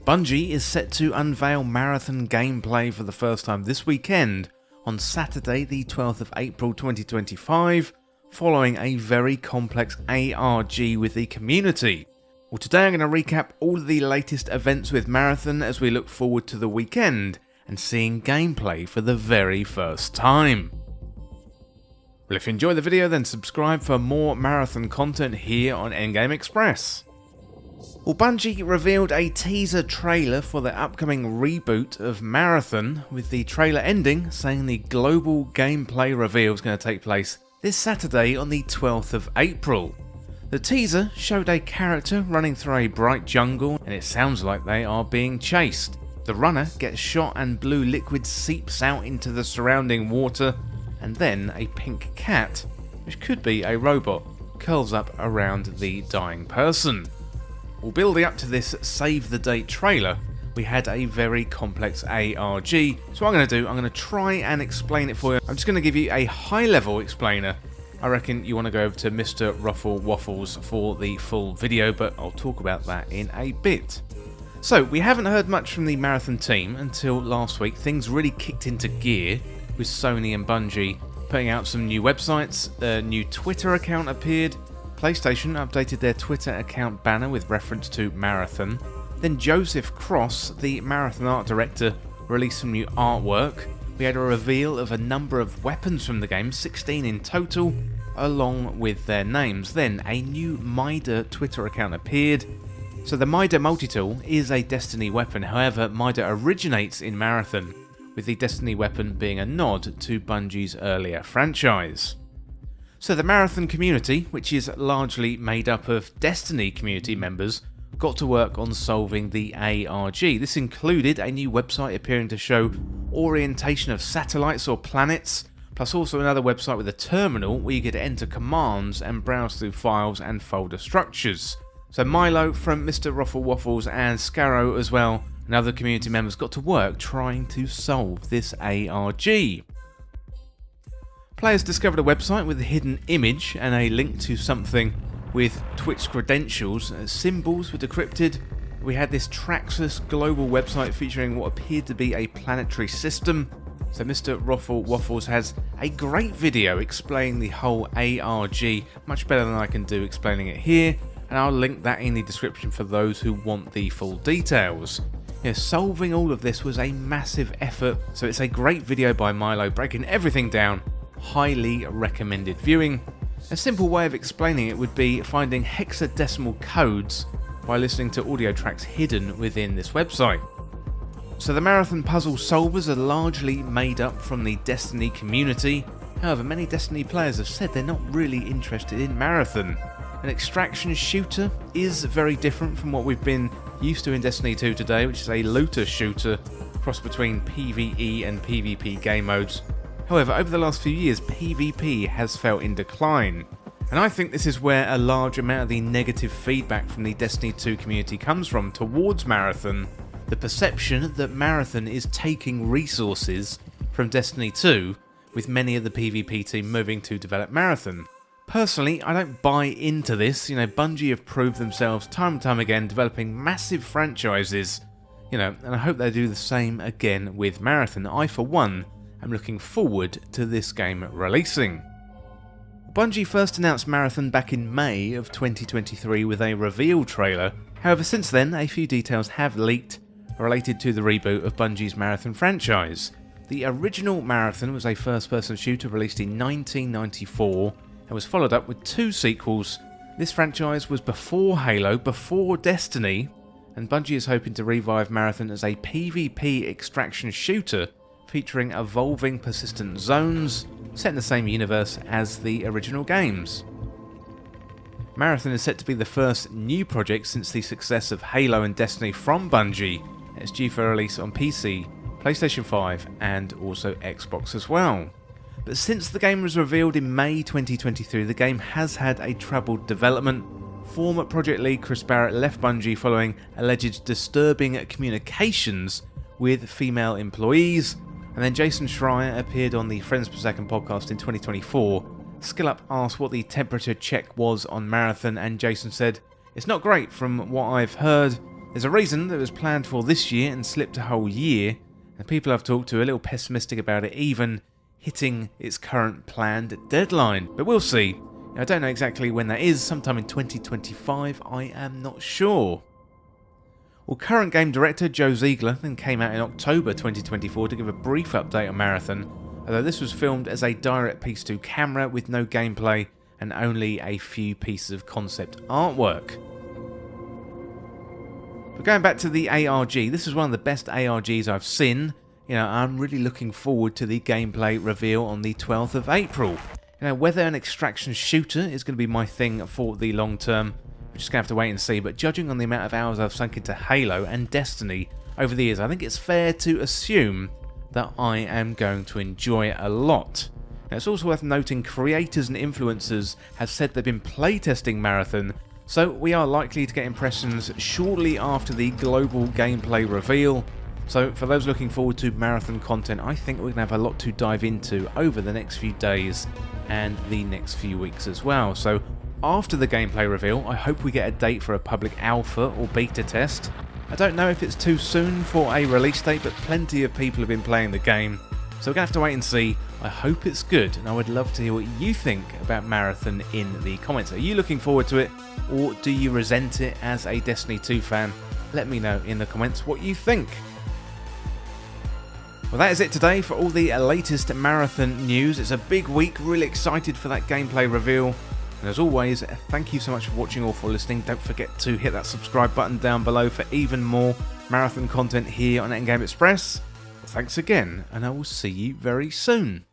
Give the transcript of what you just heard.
Bungie is set to unveil Marathon gameplay for the first time this weekend on Saturday the 12th of April 2025, following a very complex ARG with the community. Well, today I'm going to recap all of the latest events with Marathon as we look forward to the weekend and seeing gameplay for the very first time. Well, if you enjoy the video, then subscribe for more Marathon content here on Endgame Express. Well, Bungie revealed a teaser trailer for the upcoming reboot of Marathon, with the trailer ending saying the global gameplay reveal is going to take place this Saturday on the 12th of April. The teaser showed a character running through a bright jungle, and it sounds like they are being chased. The runner gets shot and blue liquid seeps out into the surrounding water, and then a pink cat, which could be a robot, curls up around the dying person. Well, building up to this save the date trailer, we had a very complex ARG, so what I'm going to do, I'm going to try and explain it for you. I'm just going to give you a high level explainer. I reckon you want to go over to MrRoflWaffles for the full video, but I'll talk about that in a bit. So, we haven't heard much from the Marathon team until last week. Things really kicked into gear with Sony and Bungie putting out some new websites, a new Twitter account appeared, PlayStation updated their Twitter account banner with reference to Marathon, then Joseph Cross, the Marathon art director, released some new artwork. We had a reveal of a number of weapons from the game, 16 in total, along with their names. Then a new Mida Twitter account appeared. So the Mida multi-tool is a Destiny weapon, however Mida originates in Marathon, with the Destiny weapon being a nod to Bungie's earlier franchise. So the Marathon community, which is largely made up of Destiny community members, got to work on solving the ARG. This included a new website appearing to show orientation of satellites or planets, plus also another website with a terminal where you could enter commands and browse through files and folder structures. So Milo from MrRoflWaffles and Scarrow as well, and other community members got to work trying to solve this ARG. Players discovered a website with a hidden image and a link to something with Twitch credentials. Symbols were decrypted. We had this Traxxas global website featuring what appeared to be a planetary system. So MrRoflWaffles has a great video explaining the whole ARG, much better than I can do explaining it here, and I'll link that in the description for those who want the full details. Solving all of this was a massive effort, so it's a great video by Milo breaking everything down. Highly recommended viewing. A simple way of explaining it would be finding hexadecimal codes by listening to audio tracks hidden within this website. So the Marathon puzzle solvers are largely made up from the Destiny community. However, many Destiny players have said they're not really interested in Marathon. An extraction shooter is very different from what we've been used to in Destiny 2 today, which is a looter shooter cross between PvE and PvP game modes. However, over the last few years, PvP has felt in decline, and I think this is where a large amount of the negative feedback from the Destiny 2 community comes from towards Marathon. The perception that Marathon is taking resources from Destiny 2, with many of the PvP team moving to develop Marathon. Personally, I don't buy into this. Bungie have proved themselves time and time again developing massive franchises, and I hope they do the same again with Marathon. I, for one, I'm looking forward to this game releasing. Bungie first announced Marathon back in May of 2023 with a reveal trailer. However, since then, a few details have leaked related to the reboot of Bungie's Marathon franchise. The original Marathon was a first-person shooter released in 1994 and was followed up with 2 sequels. This franchise was before Halo, before Destiny, and Bungie is hoping to revive Marathon as a PvP extraction shooter featuring evolving persistent zones set in the same universe as the original games. Marathon is set to be the first new project since the success of Halo and Destiny from Bungie. It's due for release on PC, PlayStation 5 and also Xbox as well. But since the game was revealed in May 2023, the game has had a troubled development. Former project lead Chris Barrett left Bungie following alleged disturbing communications with female employees. And then Jason Schreier appeared on the Friends Per Second podcast in 2024. SkillUp asked what the temperature check was on Marathon, and Jason said, "It's not great from what I've heard. There's a reason that it was planned for this year and slipped a whole year, and people I've talked to are a little pessimistic about it even hitting its current planned deadline. But we'll see. I don't know exactly when that is, sometime in 2025, I am not sure. Well, current game director Joe Ziegler then came out in October 2024 to give a brief update on Marathon, although this was filmed as a direct piece to camera with no gameplay and only a few pieces of concept artwork. But going back to the ARG, this is one of the best ARGs I've seen. I'm really looking forward to the gameplay reveal on the 12th of April. Whether an extraction shooter is going to be my thing for the long term, we're just going to have to wait and see, but judging on the amount of hours I've sunk into Halo and Destiny over the years, I think it's fair to assume that I am going to enjoy it a lot. Now, it's also worth noting creators and influencers have said they've been playtesting Marathon, so we are likely to get impressions shortly after the global gameplay reveal. So for those looking forward to Marathon content, I think we're going to have a lot to dive into over the next few days and the next few weeks as well. So after the gameplay reveal, I hope we get a date for a public alpha or beta test. I don't know if it's too soon for a release date, but plenty of people have been playing the game, so we're going to have to wait and see. I hope it's good, and I would love to hear what you think about Marathon in the comments. Are you looking forward to it, or do you resent it as a Destiny 2 fan? Let me know in the comments what you think. Well, that is it today for all the latest Marathon news. It's a big week, really excited for that gameplay reveal. And as always, thank you so much for watching or for listening. Don't forget to hit that subscribe button down below for even more Marathon content here on Endgame Express. Well, thanks again, and I will see you very soon.